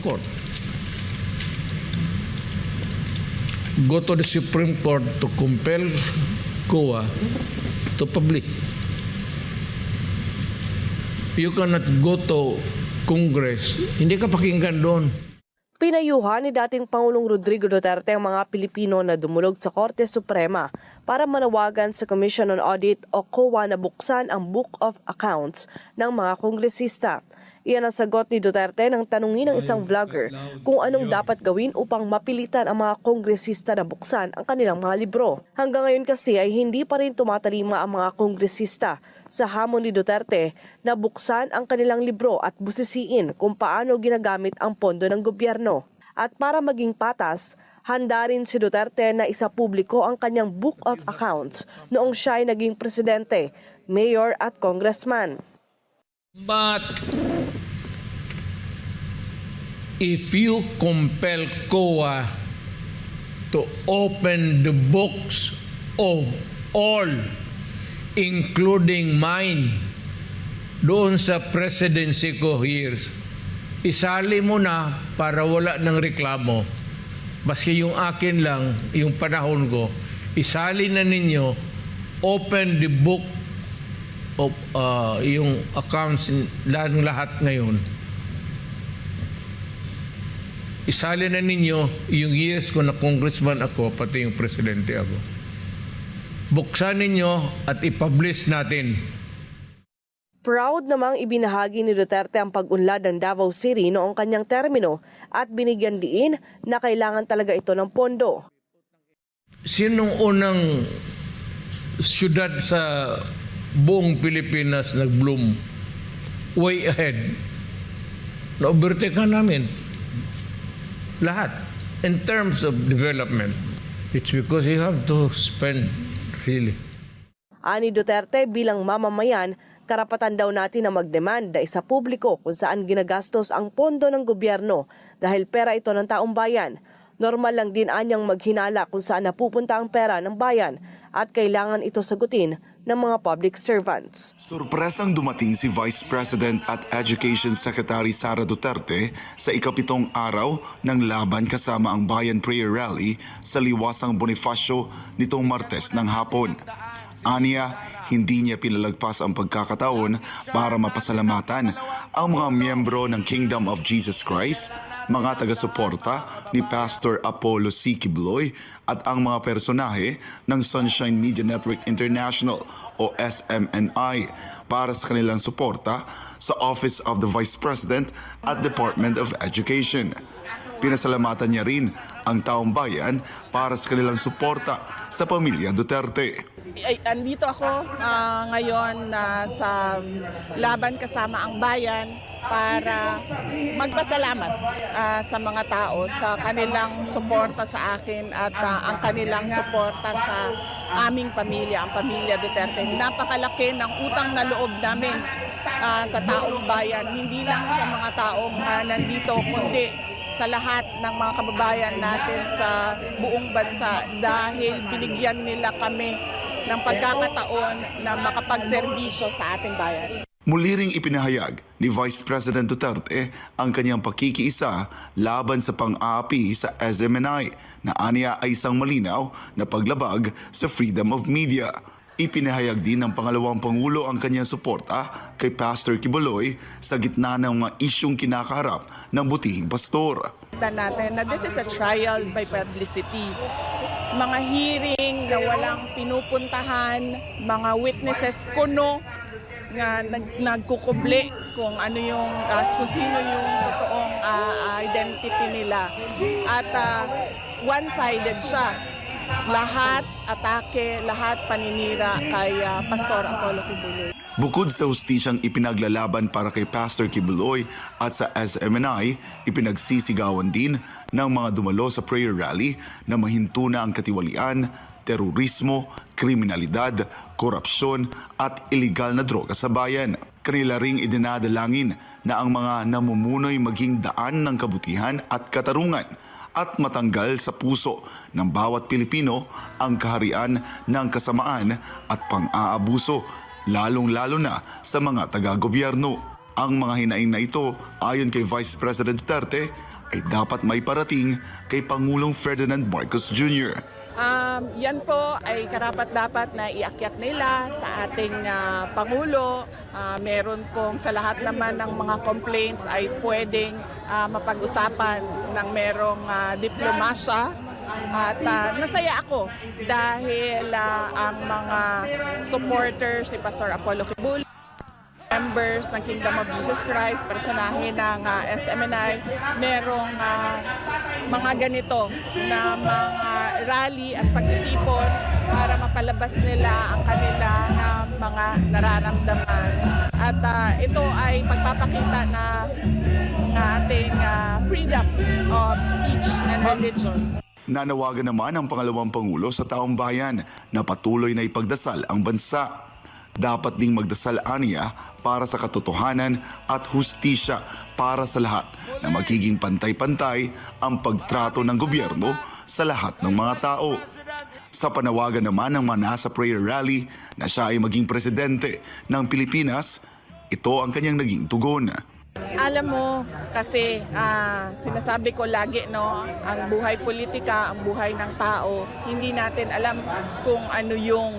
court. Go to the Supreme Court to compel COA to publish. You cannot go to Congress. Hindi ka pakinggan doon. Pinayuhan ni dating Pangulong Rodrigo Duterte ang mga Pilipino na dumulog sa Korte Suprema para manawagan sa Commission on Audit o COA na buksan ang Book of Accounts ng mga kongresista. Iyan ang sagot ni Duterte nang tanungin ng isang vlogger kung anong dapat gawin upang mapilitan ang mga kongresista na buksan ang kanilang mga libro. Hanggang ngayon kasi ay hindi pa rin tumatalima ang mga kongresista sa hamon ni Duterte na buksan ang kanilang libro at busisiin kung paano ginagamit ang pondo ng gobyerno. At para maging patas, handa rin si Duterte na isapubliko ang kanyang Book of Accounts noong siya ay naging presidente, mayor at congressman. But if you compel COA to open the books of all, including mine, doon sa presidency ko years, isali mo na para wala ng reklamo. Baski yung akin lang, yung panahon ko, isali na ninyo, open the book of yung accounts ng lahat ngayon. Isali na ninyo yung years ko na congressman ako, pati yung presidente ako. Buksan ninyo at i-publish natin. Proud namang ibinahagi ni Duterte ang pag-unlad ng Davao City noong kanyang termino at binigyan diin na kailangan talaga ito ng pondo. Sinong unang syudad sa buong Pilipinas nag-bloom way ahead? Na-overtake namin. Lahat. In terms of development, it's because you have to spend really. Ani Duterte bilang mamamayan, karapatan daw natin na mag-demand na isa publiko kung saan ginagastos ang pondo ng gobyerno dahil pera ito ng taong bayan. Normal lang din anyang maghinala kung saan napupunta ang pera ng bayan at kailangan ito sagutin ng mga public servants. Sorpresang dumating si Vice President at Education Secretary Sara Duterte sa ikapitong araw ng Laban Kasama ang Bayan Prayer Rally sa Liwasang Bonifacio nitong Martes ng hapon. Aniya, hindi niya pinalagpas ang pagkakataon para mapasalamatan ang mga miyembro ng Kingdom of Jesus Christ, mga taga-suporta ni Pastor Apollo C. Quiboloy at ang mga personahe ng Sunshine Media Network International o SMNI para sa kanilang suporta sa Office of the Vice President at Department of Education. Pinasalamatan niya rin ang taong bayan para sa kanilang suporta sa pamilya Duterte. Andito ako ngayon sa Laban Kasama ang Bayan para magpasalamat sa mga tao sa kanilang suporta sa akin at ang kanilang suporta sa aming pamilya, ang pamilya Duterte. Napakalaki ng utang na loob namin sa taong bayan, hindi lang sa mga taong nandito, kundi sa lahat ng mga kababayan natin sa buong bansa dahil binigyan nila kami ng pagkakataon na makapagserbisyo sa ating bayan. Muli ring ipinahayag ni Vice President Duterte ang kanyang pakikiisa laban sa pang-aapi sa SMNI na aniya ay isang malinaw na paglabag sa freedom of media. Ipinahayag din ng pangalawang Pangulo ang kanyang suporta kay Pastor Quiboloy sa gitna ng mga isyong kinakaharap ng butihing pastor. Natin na this is a trial by publicity. Mga hearing na walang pinupuntahan, mga witnesses kuno na nagkukubli kung ano yung kung sino yung totoong identity nila. At one-sided siya. Lahat atake, lahat paninira kay Pastor Apollo Quiboloy. Bukod sa hustisyang ipinaglalaban para kay Pastor Quiboloy at sa SMNI, ipinagsisigawan din ng mga dumalo sa prayer rally na mahinto na ang katiwalian, terorismo, kriminalidad, korupsyon at iligal na droga sa bayan. Kanila ring idinadalangin na ang mga namumunoy maging daan ng kabutihan at katarungan at matanggal sa puso ng bawat Pilipino ang kaharian ng kasamaan at pang-aabuso, lalong-lalo na sa mga taga-gobyerno. Ang mga hinaing na ito, ayon kay Vice President Duterte, ay dapat may parating kay Pangulong Ferdinand Marcos Jr. Yan po ay karapat-dapat na iakyat nila sa ating Pangulo. Meron pong sa lahat naman ng mga complaints ay pwedeng mapag-usapan ng merong diplomasya. At nasaya ako dahil ang mga supporters ni Pastor Apollo Kibuloy, members ng Kingdom of Jesus Christ, personahe ng SMNI, merong mga ganito na mga rally at pagtitipon para mapalabas nila ang kanilang mga nararamdaman. At ito ay pagpapakita ng ating freedom of speech and religion. Nanawagan naman ang pangalawang Pangulo sa taong bayan na patuloy na ipagdasal ang bansa. Dapat ding magdasal aniya para sa katotohanan at hustisya para sa lahat na magiging pantay-pantay ang pagtrato ng gobyerno sa lahat ng mga tao. Sa panawagan naman ng mga nasa prayer rally na siya ay maging presidente ng Pilipinas, ito ang kanyang naging tugon. Alam mo, kasi sinasabi ko lagi, no, ang buhay politika, ang buhay ng tao, hindi natin alam kung ano yung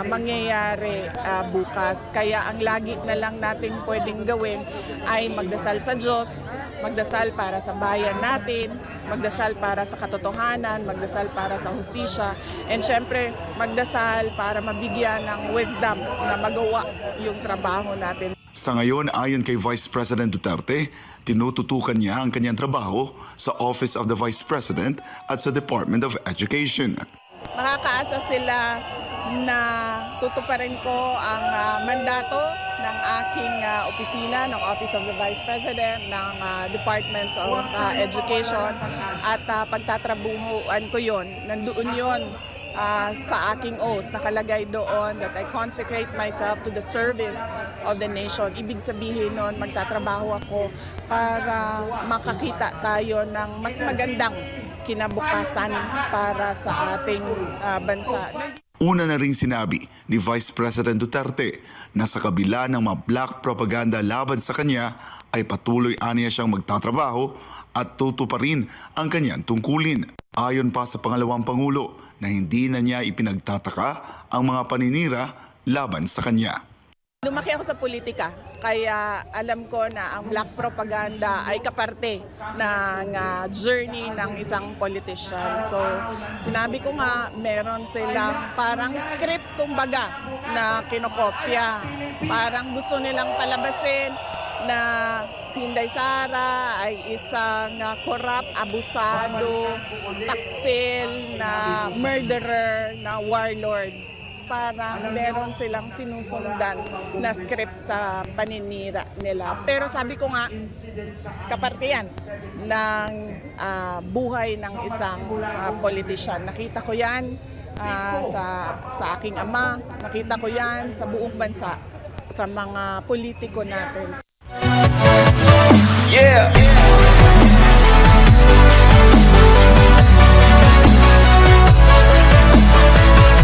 mangyayari bukas. Kaya ang lagi na lang natin pwedeng gawin ay magdasal sa Diyos, magdasal para sa bayan natin, magdasal para sa katotohanan, magdasal para sa hustisya, and syempre magdasal para mabigyan ng wisdom na magawa yung trabaho natin. Sa ngayon, ayon kay Vice President Duterte, tinututukan niya ang kanyang trabaho sa Office of the Vice President at sa Department of Education. Makakaasa sila na tutuparin ko ang mandato ng aking opisina, ng Office of the Vice President, ng Department of Education, at pagtatrabuhuan ko yun. Nandoon yun sa aking oath, nakalagay doon that I consecrate myself to the service of the nation. Ibig sabihin nun, magtatrabaho ako para makakita tayo ng mas magandang kinabukasan para sa ating bansa. Una na ring sinabi ni Vice President Duterte na sa kabila ng mga black propaganda laban sa kanya ay patuloy aniya siyang magtatrabaho at tutuparin ang kanyang tungkulin. Ayon pa sa pangalawang Pangulo na hindi na niya ipinagtataka ang mga paninira laban sa kanya. Lumaki ako sa politika, kaya alam ko na ang black propaganda ay kaparte ng journey ng isang politician. So, sinabi ko nga, meron silang parang script kumbaga na kinokopya. Parang gusto nilang palabasin na si Inday Sara ay isang corrupt, abusado, taksil, na murderer, na warlord. Parang meron silang sinusundan na script sa paninira nila. Pero sabi ko nga, kaparte yan ng buhay ng isang politician. Nakita ko yan sa aking ama, nakita ko yan sa buong bansa, sa mga politiko natin. Yeah.